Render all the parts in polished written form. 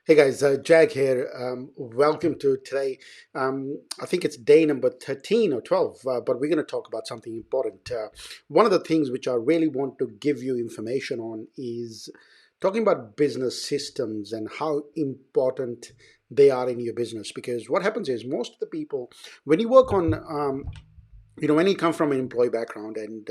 Hey guys, Jag here. Welcome to today. I think it's day number 13 or 12, but we're going to talk about something important. One of the things which I really want to give you information on is talking about business systems and how important they are in your business. Because what happens is most of the people, when you work on when you come from an employee background and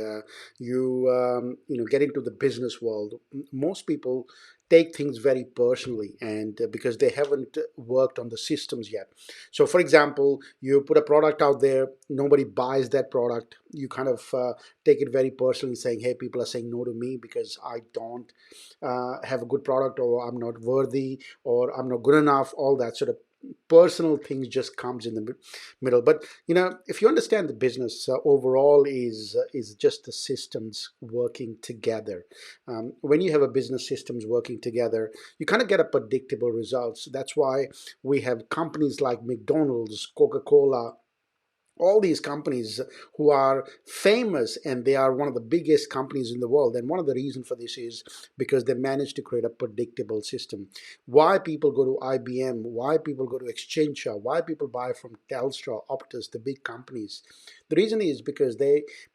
you get into the business world, most people take things very personally, and because they haven't worked on the systems yet. So for example, you put a product out there, nobody buys that product, you kind of take it very personally, saying, hey, people are saying no to me because I don't have a good product, or I'm not worthy, or I'm not good enough. All that sort of personal things just comes in the middle. But if you understand the business overall is just the systems working together. When you have a business systems working together, you kind of get a predictable results. That's why we have companies like McDonald's, Coca-Cola, all these companies who are famous, and they are one of the biggest companies in the world. And one of the reasons for this is because they managed to create a predictable system. Why people go to IBM, why people go to Accenture, why people buy from Telstra, Optus, the big companies, the reason is because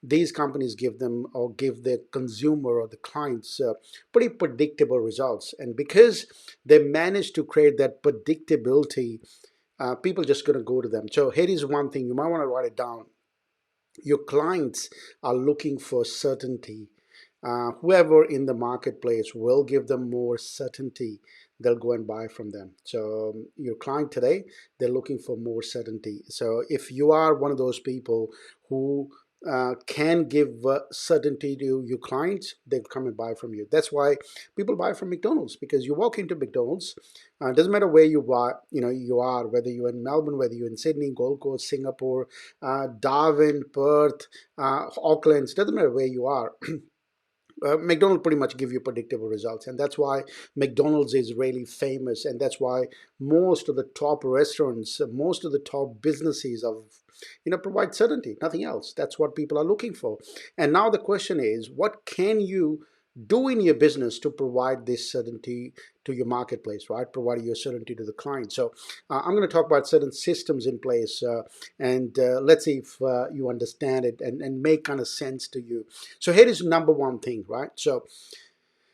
these companies give them, or give their consumer or the clients, pretty predictable results. And because they managed to create that predictability, people just going to go to them. So here is one thing you might want to write it down. Your clients are looking for certainty. Whoever in the marketplace will give them more certainty, they'll go and buy from them. So your client today, they're looking for more certainty. So if you are one of those people who can give certainty to your clients, they'll come and buy from you. That's why people buy from McDonald's, because you walk into McDonald's, doesn't matter where you are, whether you're in Melbourne, whether you're in Sydney, Gold Coast, Singapore, Darwin, Perth, Auckland, doesn't matter where you are. McDonald's pretty much give you predictable results, and that's why McDonald's is really famous, and that's why most of the top restaurants, most of the top businesses of provide certainty, nothing else. That's what people are looking for. And now the question is, what can you do in your business to provide this certainty to your marketplace, right? Provide your certainty to the client. So I'm going to talk about certain systems in place, and let's see if you understand it and make kind of sense to you. So here is number one thing, right? So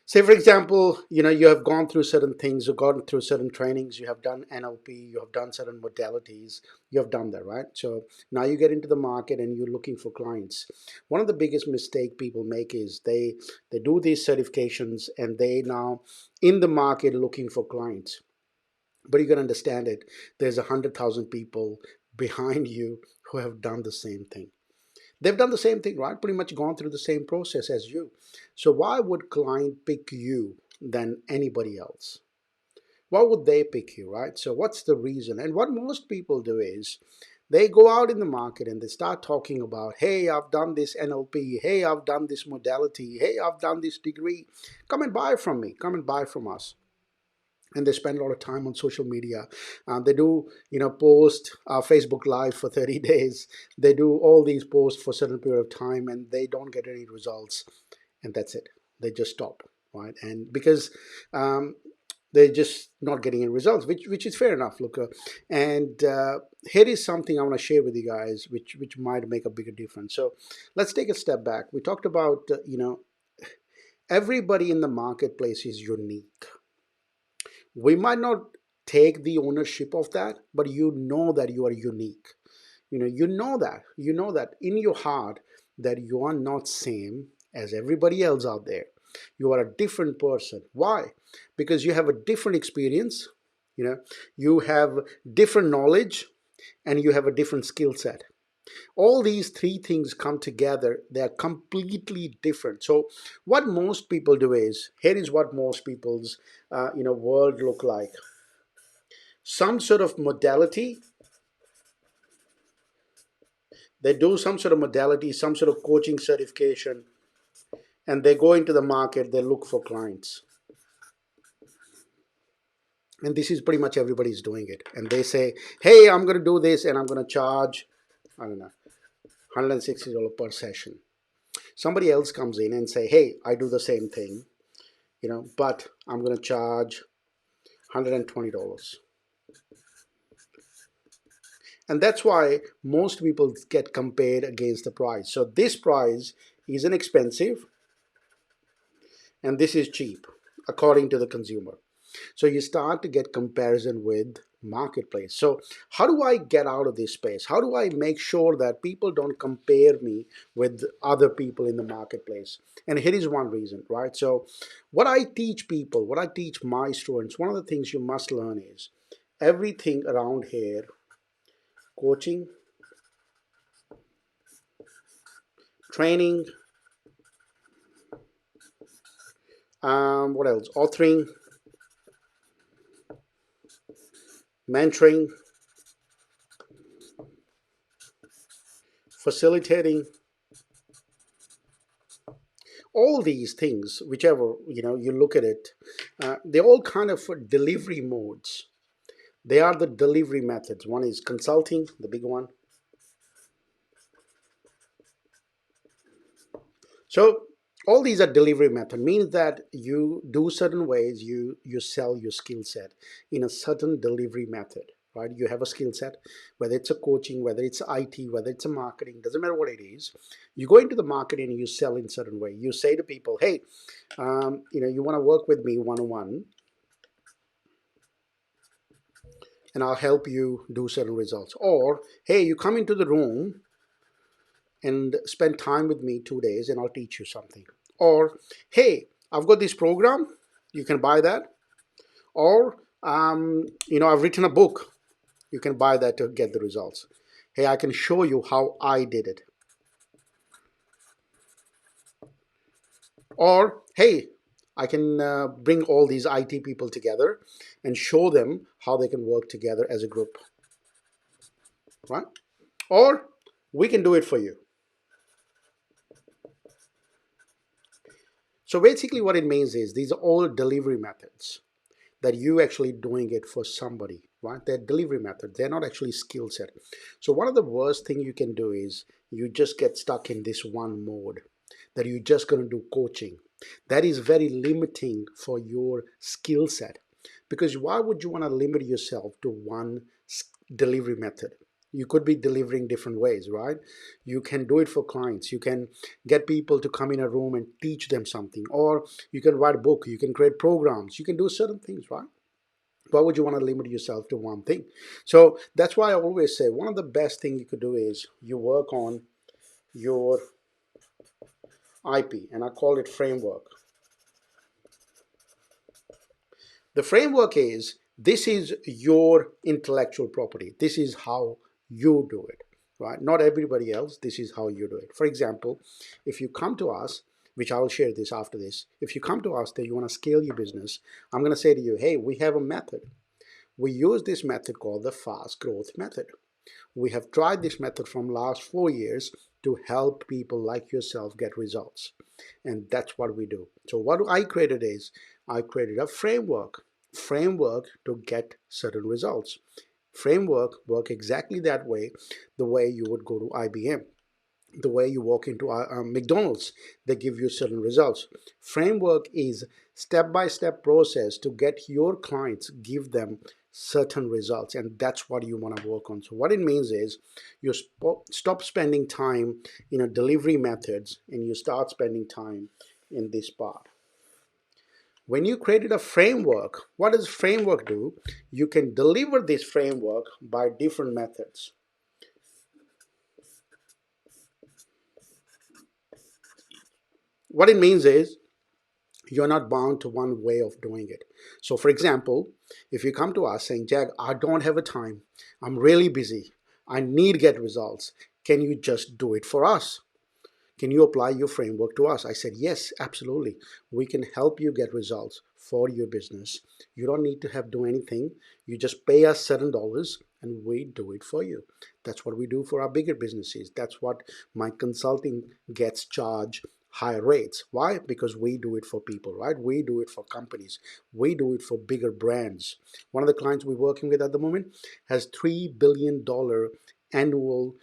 say for example, you have gone through certain things, you've gone through certain trainings, you have done NLP, you have done certain modalities, you have done that, right? So now you get into the market and you're looking for clients. One of the biggest mistake people make is they do these certifications, and they now in the market looking for clients. But you can understand it, there's 100,000 people behind you who have done the same thing. They've done the same thing, right? Pretty much gone through the same process as you. So why would client pick you than anybody else? Why would they pick you, right? So what's the reason? And what most people do is they go out in the market and they start talking about, hey, I've done this NLP, hey, I've done this modality, hey, I've done this degree. Come and buy from me, come and buy from us. And they spend a lot of time on social media. They do post Facebook live for 30 days. They do all these posts for a certain period of time, and they don't get any results, and that's it. They just stop, right? And because they're just not getting any results, which is fair enough. Look, and here is something I want to share with you guys, which might make a bigger difference. So let's take a step back. We talked about everybody in the marketplace is unique. We might not take the ownership of that, but you know that you are unique. You know that in your heart, that you are not same as everybody else out there. You are a different person. Why? Because you have a different experience, you have different knowledge, and you have a different skill set. All these three things come together, they are completely different. So what most people do is, here is what most people's world look like. Some sort of modality, they do some sort of modality, some sort of coaching certification, and they go into the market, they look for clients. And this is pretty much everybody's doing it. And they say, hey, I'm going to do this and I'm going to charge, I don't know, $160 per session. Somebody else comes in and say, hey, I do the same thing, but I'm going to charge $120. And that's why most people get compared against the price. So this price is inexpensive and this is cheap according to the consumer. So you start to get comparison with marketplace. So how do I get out of this space? How do I make sure that people don't compare me with other people in the marketplace? And here is one reason, right? So what I teach people, what I teach my students, one of the things you must learn is everything around here, coaching, training, what else? Authoring, mentoring, facilitating, all these things, whichever you look at it, they're all kind of delivery modes. They are the delivery methods. One is consulting, the big one. So all these are delivery method, means that you do certain ways, you sell your skill set in a certain delivery method, right? You have a skill set, whether it's a coaching, whether it's IT, whether it's a marketing, doesn't matter what it is. You go into the market and you sell in a certain way. You say to people, hey, you want to work with me one-on-one, and I'll help you do certain results. Or, hey, you come into the room and spend time with me 2 days and I'll teach you something. Or, hey, I've got this program, you can buy that. Or, I've written a book, you can buy that to get the results. Hey, I can show you how I did it. Or, hey, I can bring all these IT people together and show them how they can work together as a group, right? Or, we can do it for you. So basically what it means is these are all delivery methods that you actually doing it for somebody, right? They're delivery methods. They're not actually skill set. So one of the worst thing you can do is you just get stuck in this one mode that you're just going to do coaching. That is very limiting for your skill set, because why would you want to limit yourself to one delivery method? You could be delivering different ways, right? You can do it for clients. You can get people to come in a room and teach them something, or you can write a book, you can create programs, you can do certain things, right? Why would you want to limit yourself to one thing? So that's why I always say one of the best things you could do is you work on your IP, and I call it framework. The framework is, this is your intellectual property. This is how you do it, right? Not everybody else. This is how you do it. For example, if you come to us, which I will share this after this, if you come to us that you want to scale your business, I'm going to say to you, hey, we have a method. We use this method called the fast growth method. We have tried this method from last 4 years to help people like yourself get results. And that's what we do. So what I created is, I created a framework to get certain results. Framework work exactly that way, the way you would go to IBM, the way you walk into McDonald's, they give you certain results. Framework is step-by-step process to get your clients, give them certain results, and that's what you want to work on. So what it means is you stop spending time in a delivery methods and you start spending time in this part. When you created a framework, what does framework do? You can deliver this framework by different methods. What it means is you're not bound to one way of doing it. So for example, if you come to us saying, Jag, I don't have a time, I'm really busy, I need to get results, can you just do it for us? Can you apply your framework to us? I said, yes, absolutely. We can help you get results for your business. You don't need to do anything. You just pay us certain dollars and we do it for you. That's what we do for our bigger businesses. That's what my consulting gets charged higher rates. Why? Because we do it for people, right? We do it for companies. We do it for bigger brands. One of the clients we're working with at the moment has $3 billion annual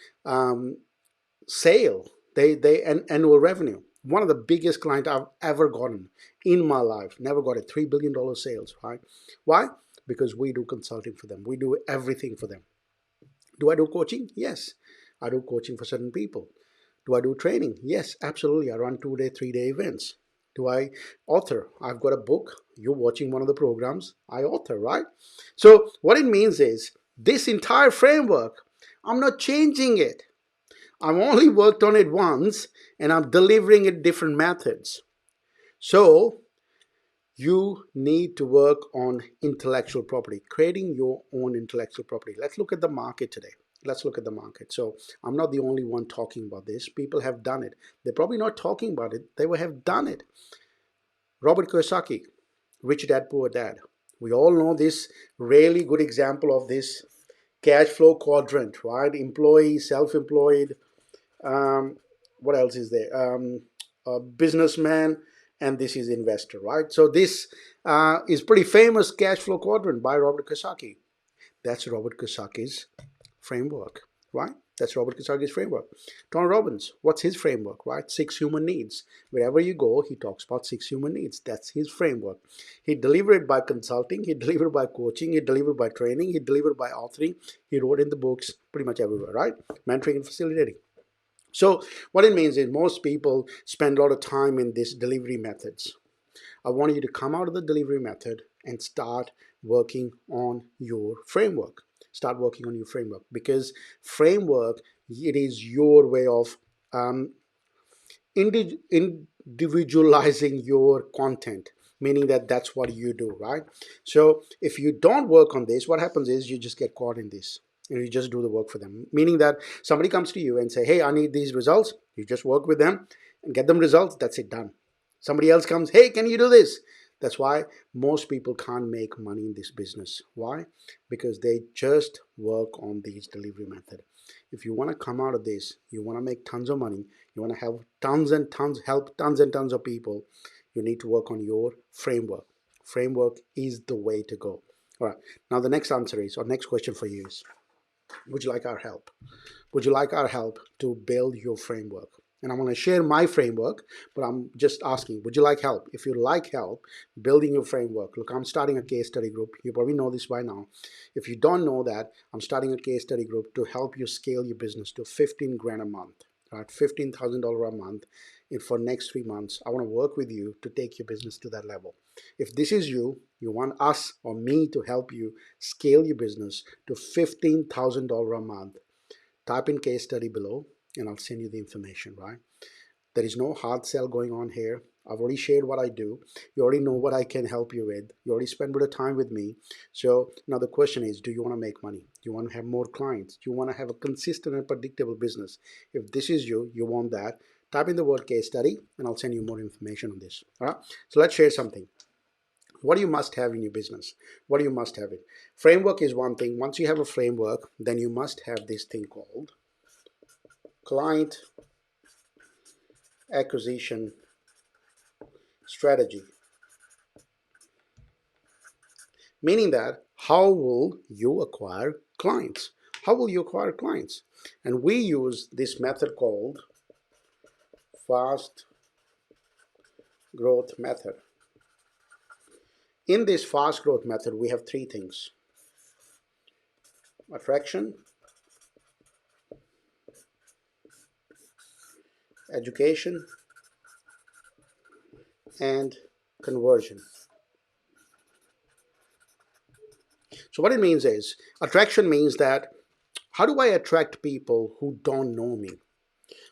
sale, they an annual revenue. one of the biggest clients I've ever gotten in my life. Never got it. $3 billion sales, right? Why? Because we do consulting for them. We do everything for them. Do I do coaching? Yes. I do coaching for certain people. Do I do training? Yes, absolutely. I run 2-day, 3-day events. Do I author? I've got a book. You're watching one of the programs. I author, right? So what it means is this entire framework, I'm not changing it. I've only worked on it once and I'm delivering it different methods. So you need to work on intellectual property, creating your own intellectual property. Let's look at the market today. Let's look at the market. So I'm not the only one talking about this. People have done it. They're probably not talking about it. They will have done it. Robert Kiyosaki, Rich Dad Poor Dad. We all know this really good example of this cash flow quadrant, right? Employee, self-employed, what else is there? A businessman, and this is investor, right? So this is pretty famous cash flow quadrant by Robert Kiyosaki. That's Robert Kiyosaki's framework, right? That's Robert Kiyosaki's framework. Tony Robbins, what's his framework, right? 6 human needs. Wherever you go, he talks about 6 human needs. That's his framework. He delivered it by consulting. He delivered by coaching. He delivered by training. He delivered by authoring. He wrote in the books pretty much everywhere, right? Mentoring and facilitating. So what it means is most people spend a lot of time in these delivery methods. I want you to come out of the delivery method and start working on your framework. Start working on your framework, because framework, it is your way of individualizing your content, meaning that that's what you do, right? So if you don't work on this, what happens is you just get caught in this and you just do the work for them, meaning that somebody comes to you and say, hey, I need these results. You just work with them and get them results. That's it, done. Somebody else comes, hey, can you do this? That's why most people can't make money in this business. Why? Because they just work on these delivery method. If you want to come out of this, you want to make tons of money, you want to have tons and tons, help tons and tons of people, you need to work on your framework. Framework is the way to go. All right. Now the next answer is, or next question for you is, would you like our help? Would you like our help to build your framework? And I'm going to share my framework, but I'm just asking, would you like help? If you like help building your framework, look, I'm starting a case study group. You probably know this by now. If you don't know that, I'm starting a case study group to help you scale your business to 15 grand a month, right? $15,000 a month. And for next 3 months, I want to work with you to take your business to that level. If this is you, you want us or me to help you scale your business to $15,000 a month, type in case study below and I'll send you the information, right? There is no hard sell going on here. I've already shared what I do. You already know what I can help you with. You already spent a bit of time with me. So now the question is, do you want to make money? Do you want to have more clients? Do you want to have a consistent and predictable business? If this is you, you want that, type in the word case study and I'll send you more information on this. All right. So let's share something. What do you must have in your business? What do you must have it? Framework is one thing. Once you have a framework, then you must have this thing called client acquisition strategy. Meaning that how will you acquire clients? How will you acquire clients? And we use this method called fast growth method. In this fast growth method, we have three things: attraction, education, and conversion. So what it means is, attraction means that how do I attract people who don't know me?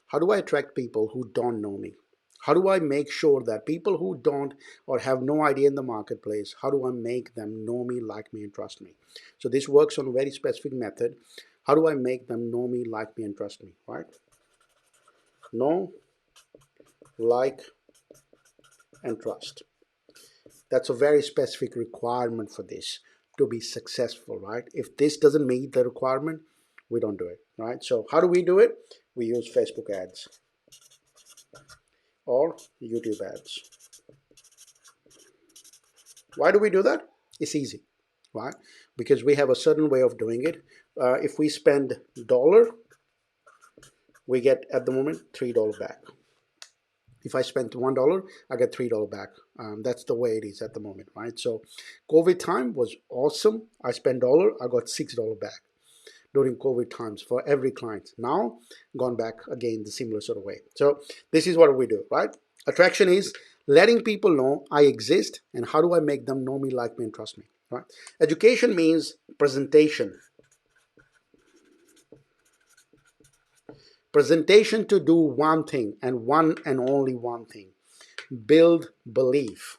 How do I attract people who don't know me? How do I make sure that people who don't or have no idea in the marketplace, how do I make them know me, like me, and trust me? So this works on a very specific method. How do I make them know me, like me, and trust me, right? Know, like, and trust. That's a very specific requirement for this to be successful, right? If this doesn't meet the requirement, we don't do it, right? So how do we do it? We use Facebook ads or YouTube ads. Why do we do that? It's easy, right? Because we have a certain way of doing it. If we spend $1, we get at the moment $3 back. If I spent $1, I get $3 back. That's the way it is at the moment, right? So COVID time was awesome. I spent dollar, I got $6 back during COVID times for every client. Now, gone back again the similar sort of way. So this is what we do, right? Attraction is letting people know I exist, and how do I make them know me, like me, and trust me, right? Education means presentation. Presentation to do one thing, and one and only one thing: build belief.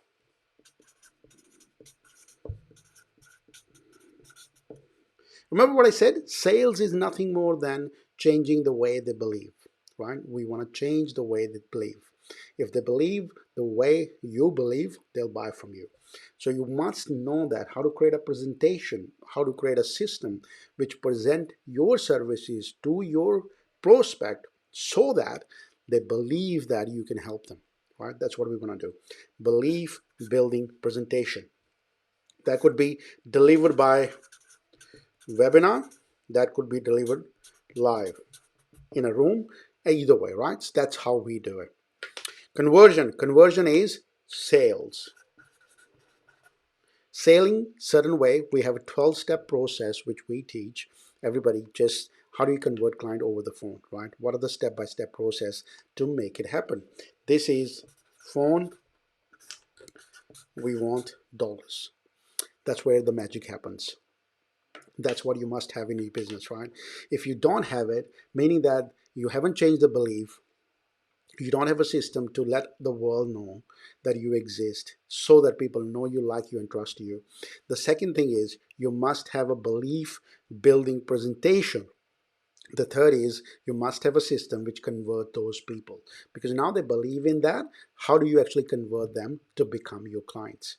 Remember what I said? Sales is nothing more than changing the way they believe, right? We want to change the way they believe. If they believe the way you believe, they'll buy from you. So you must know that how to create a presentation, how to create a system which present your services to your prospect so that they believe that you can help them, right? That's what we're going to do. Belief building presentation. That could be delivered by webinar, that could be delivered live in a room, either way, right? So that's how we do it. Conversion is sales. Selling certain way, we have a 12-step process which we teach everybody. Just how do you convert client over the phone, right? What are the step-by-step process to make it happen? This is phone, we want dollars. That's where the magic happens. That's what you must have in your business, right? If you don't have it, meaning that you haven't changed the belief, you don't have a system to let the world know that you exist so that people know you, like you, and trust you. The second thing is you must have a belief building presentation. The third is you must have a system which convert those people, because now they believe in that. How do you actually convert them to become your clients?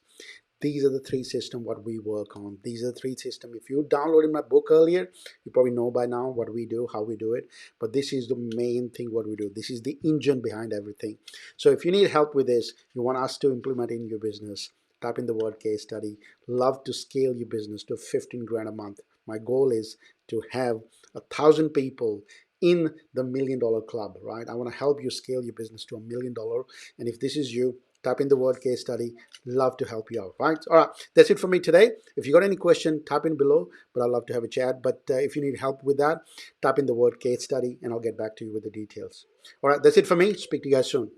These are the three systems what we work on. These are the three systems. If you downloaded my book earlier, you probably know by now what we do, how we do it. But this is the main thing what we do. This is the engine behind everything. So if you need help with this, you want us to implement in your business, type in the word case study. Love to scale your business to 15 grand a month. My goal is to have 1,000 people in the $1 million club, right? I want to help you scale your business to $1 million. And if this is you, type in the word case study. Love to help you out, right? All right, that's it for me today. If you got any question, type in below, but I'd love to have a chat. But if you need help with that, type in the word case study and I'll get back to you with the details. All right, that's it for me. Speak to you guys soon.